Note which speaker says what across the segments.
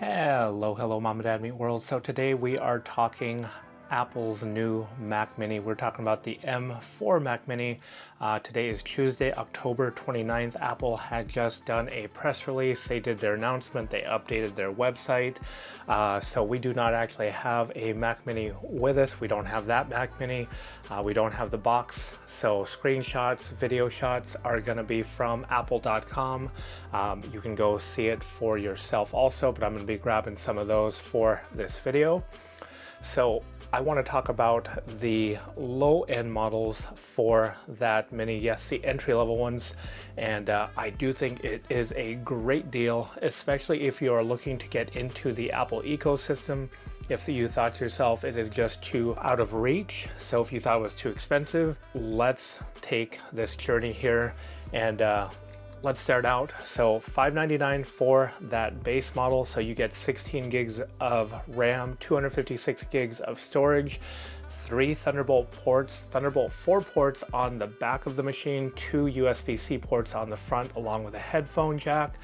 Speaker 1: Hello, Mom and Dad Meet World. So today we are talking Apple's new Mac Mini. We're talking about the M4 Mac Mini. Today is Tuesday, October 29th. Apple had just done a press release. They did their announcement. They updated their website. So we do not actually have a Mac Mini with us. We don't have that Mac Mini. We don't have the box. So screenshots, video shots are going to be from apple.com. You can go see it for yourself also, but I'm going to be grabbing some of those for this video. So I want to talk about the low-end models for that Mini. Yes, the entry-level ones, and I do think it is a great deal, especially if you are looking to get into the Apple ecosystem. If you thought to yourself it is just too out of reach, so if you thought it was too expensive, let's take this journey here and let's start out. So $599 for that base model. So you get 16 gigs of RAM, 256 gigs of storage, 3 Thunderbolt ports, Thunderbolt 4 ports on the back of the machine, 2 USB-C ports on the front along with a headphone jack,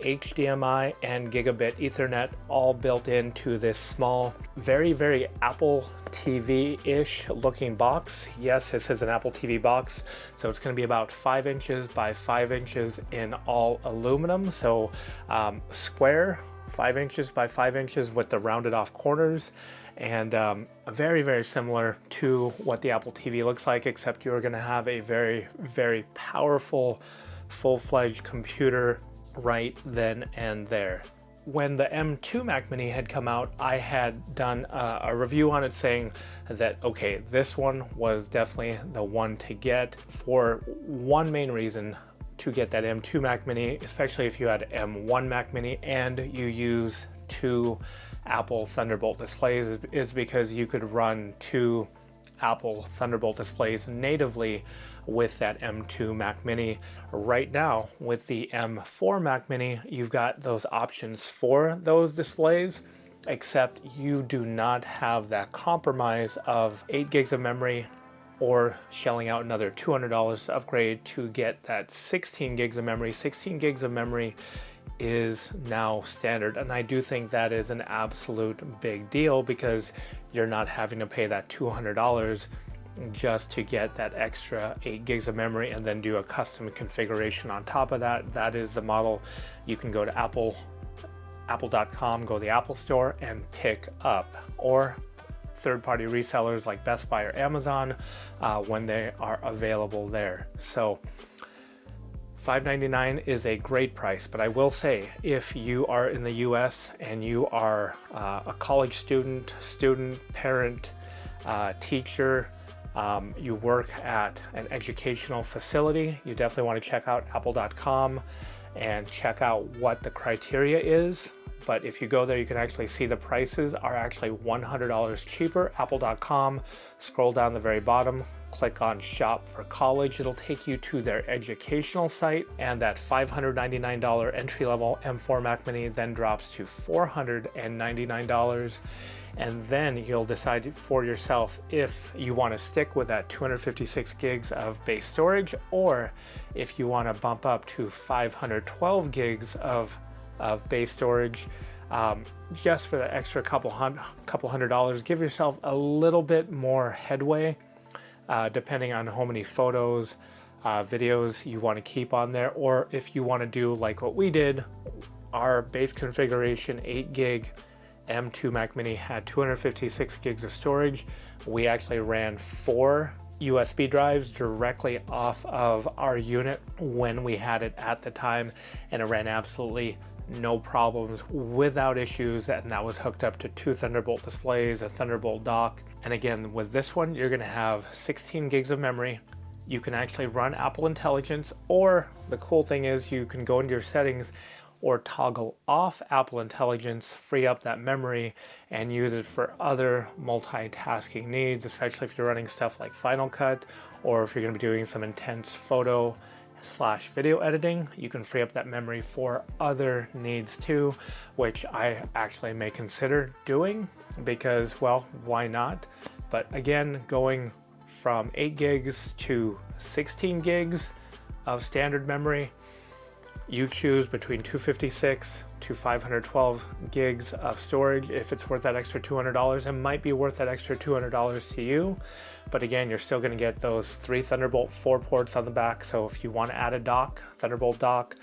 Speaker 1: HDMI and gigabit Ethernet all built into this small, very Apple TV-ish looking box. Yes, this is an Apple TV box, so it's going to be about 5 inches by 5 inches in all aluminum. So square, 5 inches by 5 inches with the rounded off corners, and very similar to what the Apple TV looks like, except you're going to have a very powerful full-fledged computer right then and there. When the M2 Mac Mini had come out, I had done a review on it saying that, okay, this one was definitely the one to get for one main reason to get that M2 Mac Mini, especially if you had M1 Mac Mini and you use 2 Apple Thunderbolt displays, is because you could run 2 Apple Thunderbolt displays natively with that M2 Mac Mini. Right now with the M4 Mac Mini, you've got those options for those displays, except you do not have that compromise of 8 gigs of memory or shelling out another $200 to upgrade to get that 16 gigs of memory. 16 gigs of memory is now standard, and I do think that is an absolute big deal because you're not having to pay that $200 just to get that extra 8 gigs of memory and then do a custom configuration on top of that. That is the model you can go to apple.com, go to the Apple Store and pick up, or third-party resellers like Best Buy or Amazon when they are available there. So $599 is a great price, but I will say if you are in the US and you are a college student, parent, teacher, you work at an educational facility, you definitely want to check out apple.com and check out what the criteria is. But if you go there, you can actually see the prices are actually $100 cheaper. Apple.com, scroll down the very bottom, click on Shop for College. It'll take you to their educational site, and that $599 entry-level M4 Mac Mini then drops to $499. And then you'll decide for yourself if you want to stick with that 256 gigs of base storage, or if you want to bump up to 512 gigs of base storage, just for the extra couple hundred dollars. Give yourself a little bit more headway, depending on how many photos, videos you want to keep on there, or if you want to do like what we did. Our base configuration 8 gig M2 Mac Mini had 256 gigs of storage. We actually ran 4 USB drives directly off of our unit when we had it at the time, and it ran absolutely no problems, without issues, and that was hooked up to 2 Thunderbolt displays, a Thunderbolt dock. And again, with this one, you're going to have 16 gigs of memory. You can actually run Apple Intelligence, or the cool thing is you can go into your settings or toggle off Apple Intelligence, free up that memory, and use it for other multitasking needs, especially if you're running stuff like Final Cut, or if you're going to be doing some intense photo/video editing. You can free up that memory for other needs too, which I actually may consider doing because, well, why not? But again, going from 8 gigs to 16 gigs of standard memory, you choose between 256, to 512 gigs of storage. If it's worth that extra $200, it might be worth that extra $200 to you. But again, you're still going to get those 3 Thunderbolt 4 ports on the back. So if you want to add a dock, Thunderbolt dock,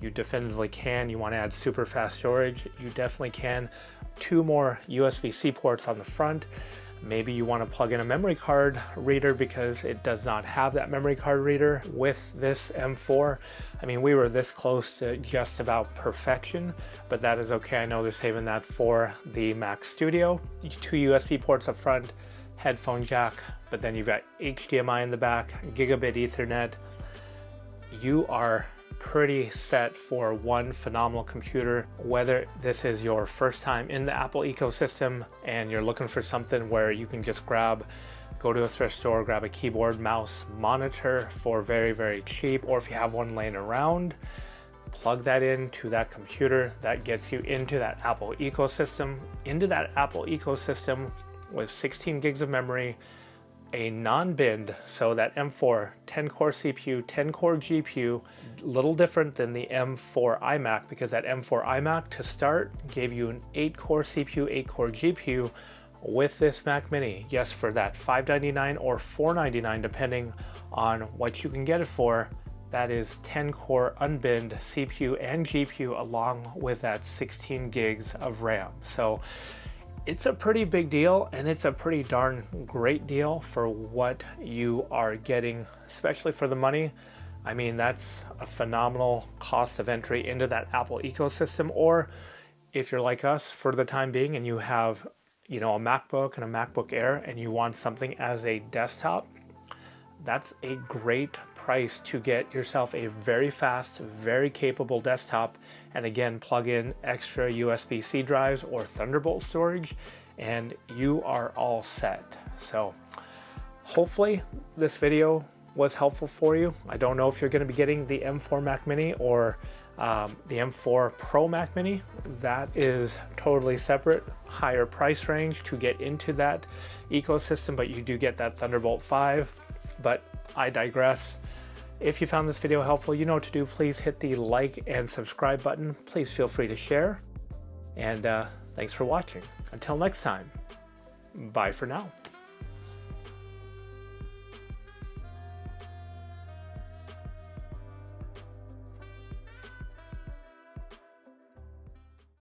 Speaker 1: you definitively can. You want to add super fast storage, you definitely can. 2 more USB-C ports on the front. Maybe you want to plug in a memory card reader because it does not have that memory card reader with this M4. I mean, we were this close to just about perfection, but that is okay. I know they're saving that for the Mac Studio. 2 USB ports up front, headphone jack, but then you've got HDMI in the back, gigabit Ethernet. You are pretty set for one phenomenal computer. Whether this is your first time in the Apple ecosystem and you're looking for something where you can just go to a thrift store, grab a keyboard, mouse, monitor for very, very cheap, or if you have one laying around, plug that into that computer. That gets you into that Apple ecosystem, with 16 gigs of memory, a non-binned, so that M4 10-core CPU, 10-core GPU, little different than the M4 iMac, because that M4 iMac to start gave you an 8-core CPU, 8-core GPU. With this Mac Mini, yes, for that $599 or $499 depending on what you can get it for, that is 10-core unbinned CPU and GPU along with that 16 gigs of RAM. So it's a pretty big deal, and it's a pretty darn great deal for what you are getting, especially for the money. I mean, that's a phenomenal cost of entry into that Apple ecosystem. Or if you're like us for the time being and you have, you know, a MacBook and a MacBook Air and you want something as a desktop, that's a great price to get yourself a very fast, very capable desktop. And again, plug in extra USB-C drives or Thunderbolt storage and you are all set. So hopefully this video was helpful for you. I don't know if you're going to be getting the M4 Mac Mini or the M4 Pro Mac Mini. That is totally separate, higher price range to get into that ecosystem, but you do get that Thunderbolt 5. But I digress. If you found this video helpful, you know what to do. Please hit the like and subscribe button. Please feel free to share. And thanks for watching. Until next time, bye for now.